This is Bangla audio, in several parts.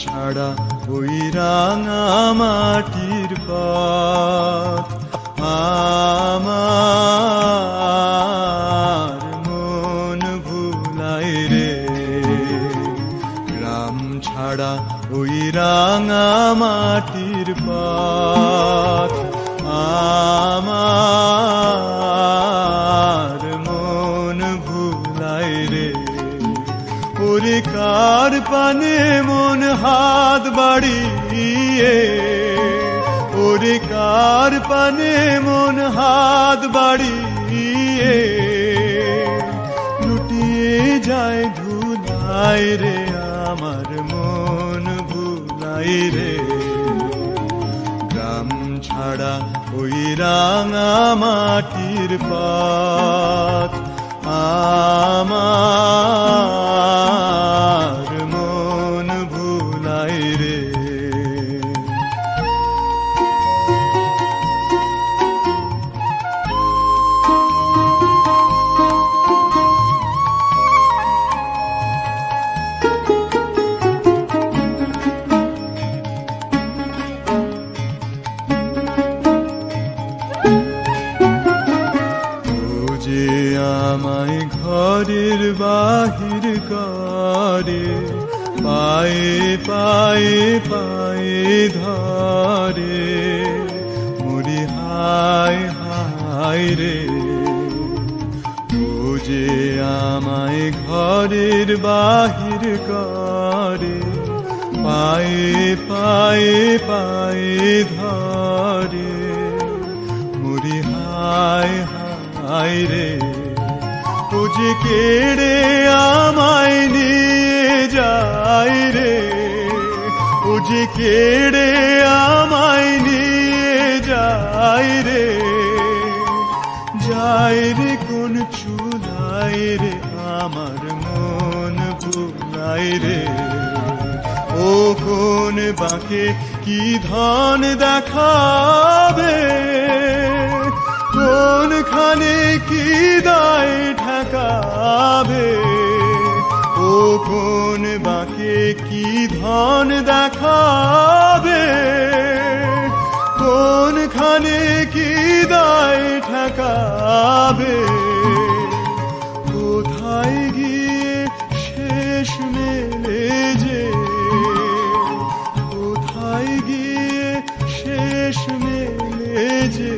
ছাড়া ওই রাঙা মাটির পথ আমার মন ভুলায় রে। গ্রাম ছাড়া ওই রাঙা মাটির পথ আমার মন ভুলায় রে। ওরে কার পানে মন হাত বাড়িয়ে, ওরে কার পানে মন হাত বাড়িয়ে লুটিয়ে যায় ধুলায় রে। আমার মন ভুলায় রে। গ্রাম ছাড়া ওই রাঙা মাটির পথ আমার মন ভুলায় রে। আমায় ঘরের বাহির করে, পায়ে পায়ে পায়ে ধরে, মরি হায় হায় রে। ও যে আমায় ঘরের বাহির করে, পায়ে পায়ে পায়ে ধরে, মরি হায় হায় রে। ও যে কেড়ে আমায় নিয়ে যায় রে, ও যে কেড়ে আমায় নিয়ে যায় রে। যায় রে কোন চুলায় রে, আমার মন ভুলায় রে। ও কোন বাঁকে কি ধন দেখাবে, কোনখানে কি দায় ঠেকাবে। ও কোন বাঁকে কি ধন দেখাবে, কোনখানে কি দায় ঠেকাবে। কোথায় গিয়ে শেষ মেলে যে, কোথায় গিয়ে শেষ মেলে যে,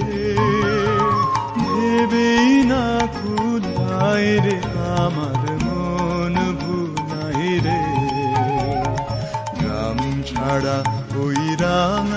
ভেবেই না খুদায় রে। আমার মন ভুলায় রে। গ্রাম ছাড়া ওই রাঙা